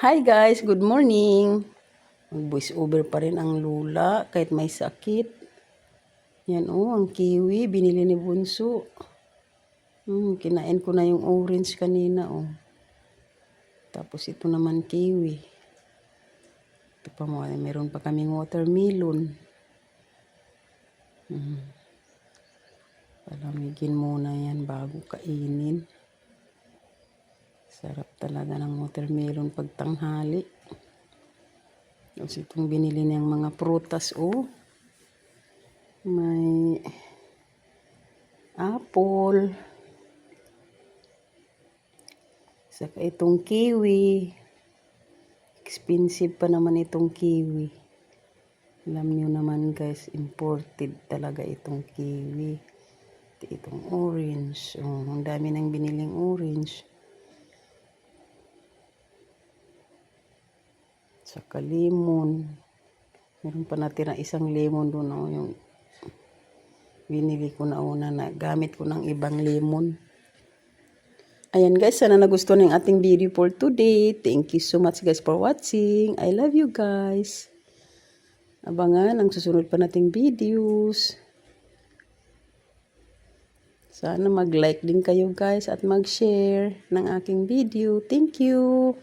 Hi guys, good morning. Mag-voice over pa rin ang lula kahit may sakit. Yan ang kiwi, binili ni Bunso. Kinain ko na yung orange kanina Tapos ito naman kiwi. Ito pa mo, meron pa kaming watermelon. Palamigin muna yan bago kainin. Sarap talaga ng watermelon pag tanghali. Tapos itong binili niyang mga prutas may apple. Saka itong kiwi. Expensive pa naman itong kiwi. Alam niyo naman guys, imported talaga itong kiwi. Itong orange. Ang dami nang biniling orange. Saka lemon. Meron pa natira isang lemon doon yung binili ko na una na gamit ko ng ibang lemon. Ayan guys, sana nagustuhan ng ating video for today. Thank you so much guys for watching. I love you guys. Abangan ang susunod pa nating videos. Sana mag-like din kayo guys at mag-share ng aking video. Thank you.